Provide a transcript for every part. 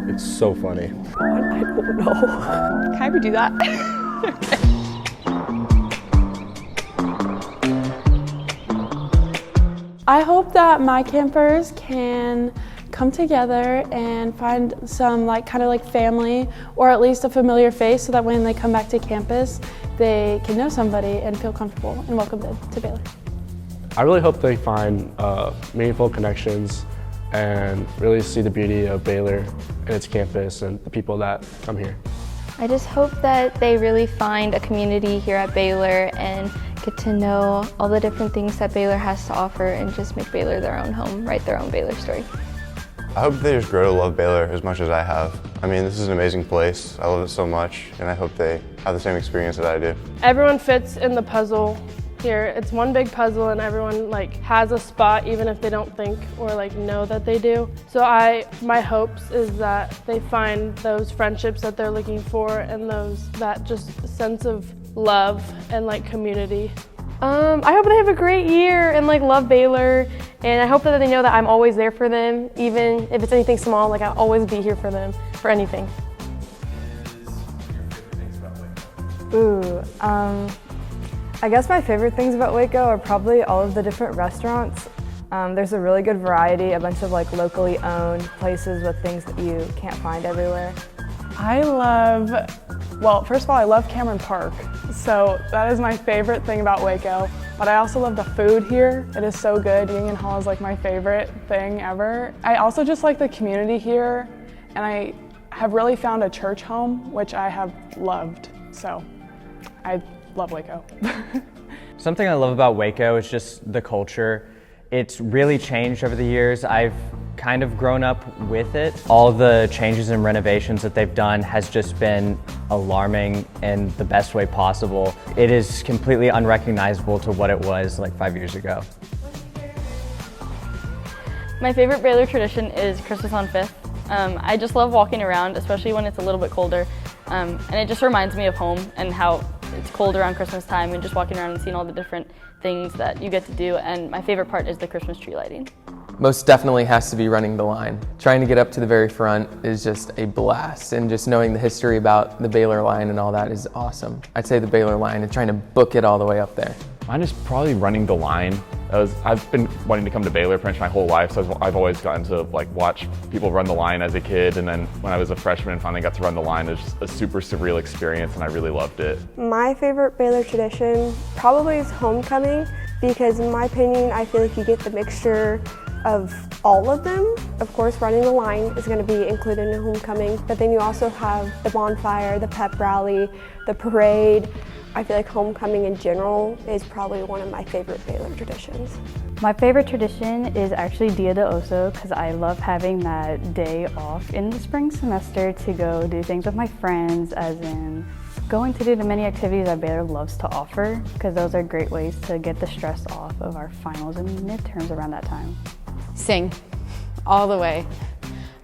It's so funny. I don't know. Can I redo that? Okay. I hope that my campers can come together and find some kind of family, or at least a familiar face, so that when they come back to campus, they can know somebody and feel comfortable and welcomed to Baylor. I really hope they find meaningful connections and really see the beauty of Baylor and its campus and the people that come here. I just hope that they really find a community here at Baylor and get to know all the different things that Baylor has to offer and just make Baylor their own home, write their own Baylor story. I hope they just grow to love Baylor as much as I have. I mean, this is an amazing place. I love it so much, and I hope they have the same experience that I do. Everyone fits in the puzzle here. It's one big puzzle, and everyone has a spot, even if they don't think or know that they do. So my hopes is that they find those friendships that they're looking for, and that just sense of love and community. I hope they have a great year and love Baylor, and I hope that they know that I'm always there for them, even if it's anything small. I'll always be here for them for anything. Ooh, I guess my favorite things about Waco are probably all of the different restaurants. There's a really good variety, a bunch of locally owned places with things that you can't find everywhere. First of all, I love Cameron Park, so that is my favorite thing about Waco. But I also love the food here. It is so good. Union Hall is my favorite thing ever. I also just like the community here, and I have really found a church home, which I have loved. So I love Waco. Something I love about Waco is just the culture. It's really changed over the years. I've kind of grown up with it. All the changes and renovations that they've done has just been alarming in the best way possible. It is completely unrecognizable to what it was 5 years ago. My favorite Baylor tradition is Christmas on 5th. I just love walking around, especially when it's a little bit colder. And it just reminds me of home and how it's cold around Christmas time, and just walking around and seeing all the different things that you get to do. And my favorite part is the Christmas tree lighting. Most definitely has to be running the line. Trying to get up to the very front is just a blast, and just knowing the history about the Baylor line and all that is awesome. I'd say the Baylor line and trying to book it all the way up there. Mine is probably running the line. I've been wanting to come to Baylor pretty much my whole life, so I've always gotten to watch people run the line as a kid, and then when I was a freshman and finally got to run the line, it was just a super surreal experience, and I really loved it. My favorite Baylor tradition probably is homecoming, because in my opinion, I feel like you get the mixture of all of them. Of course, running the line is going to be included in homecoming, but then you also have the bonfire, the pep rally, the parade. I feel like homecoming in general is probably one of my favorite Baylor traditions. My favorite tradition is actually Dia de Oso, because I love having that day off in the spring semester to go do things with my friends, as in going to do the many activities that Baylor loves to offer, because those are great ways to get the stress off of our finals and midterms around that time. Sing, all the way.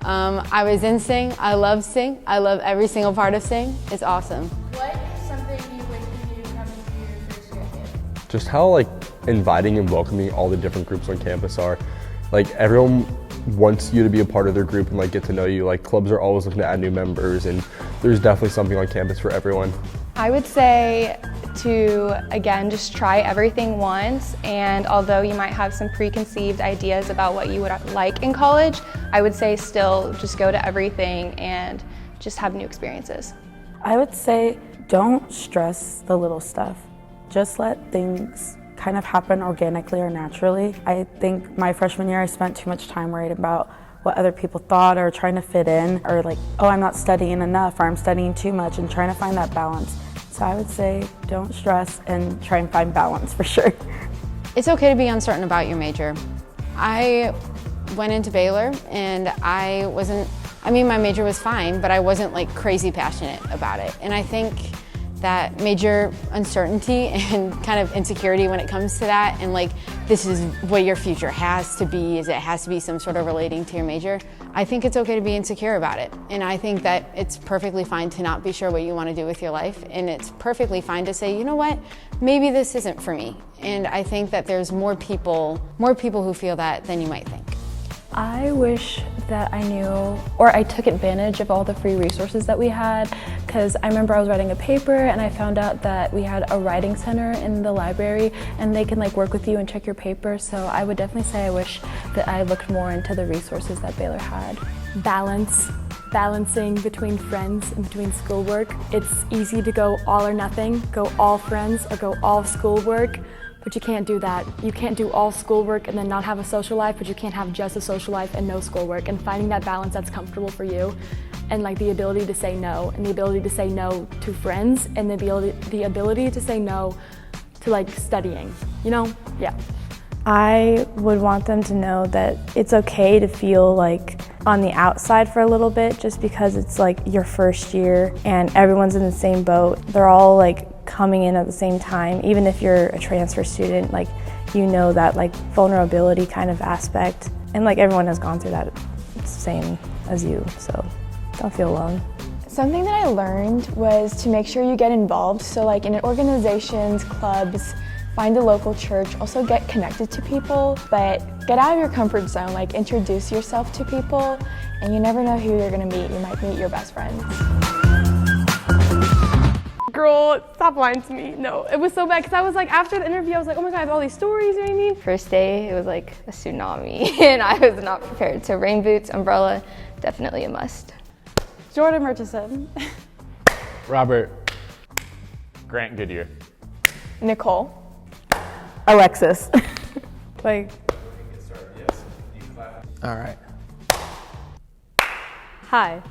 I was in Sing, I love Sing, I love every single part of Sing. It's awesome. What is something you wish you knew coming to your first year at Baylor? Just how inviting and welcoming all the different groups on campus are. Everyone wants you to be a part of their group and get to know you. Clubs are always looking to add new members, and there's definitely something on campus for everyone. I would say to, again, just try everything once, and although you might have some preconceived ideas about what you would like in college, I would say still just go to everything and just have new experiences. I would say don't stress the little stuff. Just let things kind of happen organically or naturally. I think my freshman year I spent too much time worried about what other people thought or trying to fit in, or oh, I'm not studying enough, or I'm studying too much, and trying to find that balance. So I would say don't stress and try and find balance for sure. It's okay to be uncertain about your major. I went into Baylor and my major was fine, but I wasn't crazy passionate about it. And I think that major uncertainty and kind of insecurity when it comes to that, and this is what your future has to be, is it has to be some sort of relating to your major. I think it's okay to be insecure about it. And I think that it's perfectly fine to not be sure what you want to do with your life. And it's perfectly fine to say, you know what, maybe this isn't for me. And I think that there's more people who feel that than you might think. I wish that I knew, or I took advantage of all the free resources that we had, because I remember I was writing a paper and I found out that we had a writing center in the library and they can like work with you and check your paper. So I would definitely say I wish that I looked more into the resources that Baylor had. Balancing between friends and between schoolwork. It's easy to go all or nothing, go all friends or go all schoolwork. But you can't do that. You can't do all schoolwork and then not have a social life, but you can't have just a social life and no schoolwork. And finding that balance that's comfortable for you, and like the ability to say no, and the ability to say no to friends, and the ability to say no to like studying, you know? Yeah. I would want them to know that it's okay to feel like on the outside for a little bit, just because it's like your first year and everyone's in the same boat. They're all like coming in at the same time. Even if you're a transfer student, like you know that like vulnerability kind of aspect, and like everyone has gone through that same as you, so don't feel alone. Something that I learned was to make sure you get involved, so like in organizations, clubs, find a local church, also get connected to people, but get out of your comfort zone, like introduce yourself to people, and you never know who you're gonna meet. You might meet your best friends. Girl, stop lying to me. No, it was so bad because I was like, after the interview, I was like, oh my God, I have all these stories, you know what I mean? First day, it was like a tsunami and I was not prepared. So rain boots, umbrella, definitely a must. Jordan Murchison. Robert. Grant Goodyear. Nicole. Alexis. Like. All right. Hi.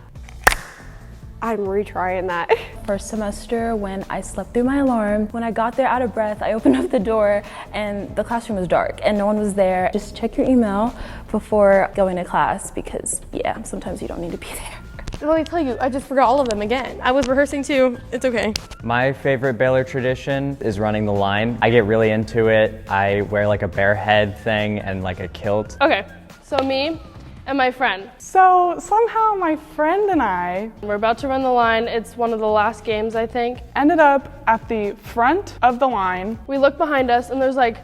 I'm retrying that. First semester, when I slept through my alarm, when I got there out of breath, I opened up the door and the classroom was dark and no one was there. Just check your email before going to class because, yeah, sometimes you don't need to be there. Let me tell you, I just forgot all of them again. I was rehearsing too, it's okay. My favorite Baylor tradition is running the line. I get really into it. I wear like a bear head thing and like a kilt. Okay, so me and my friend. So somehow my friend and I, we're about to run the line. It's one of the last games, I think. Ended up at the front of the line. We look behind us and there's like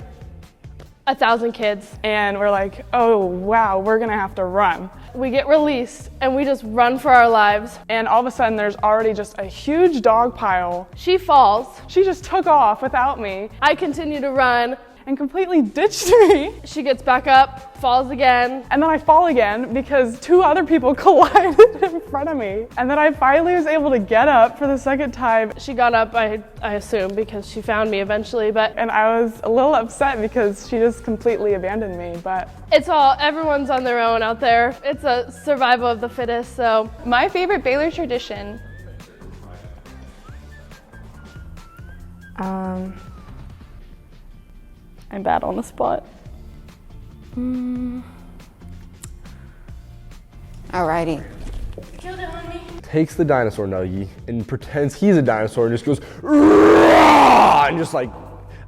1,000 kids. And we're like, oh wow, we're gonna have to run. We get released and we just run for our lives. And all of a sudden there's already just a huge dog pile. She falls. She just took off without me. I continue to run. And completely ditched me. She gets back up, falls again. And then I fall again because 2 other people collided in front of me. And then I finally was able to get up for the second time. She got up, I assume, because she found me eventually, And I was a little upset because she just completely abandoned me, but. Everyone's on their own out there. It's a survival of the fittest, so. My favorite Baylor tradition. I'm bad on the spot. Alrighty. Takes the dinosaur nuggie and pretends he's a dinosaur and just goes, "Rah!" and just like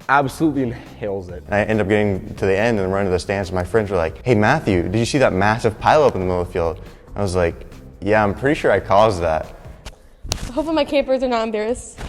absolutely inhales it. I end up getting to the end and run to the stands and my friends were like, hey Matthew, did you see that massive pileup in the middle of the field? I was like, yeah, I'm pretty sure I caused that. Hopefully my campers are not embarrassed.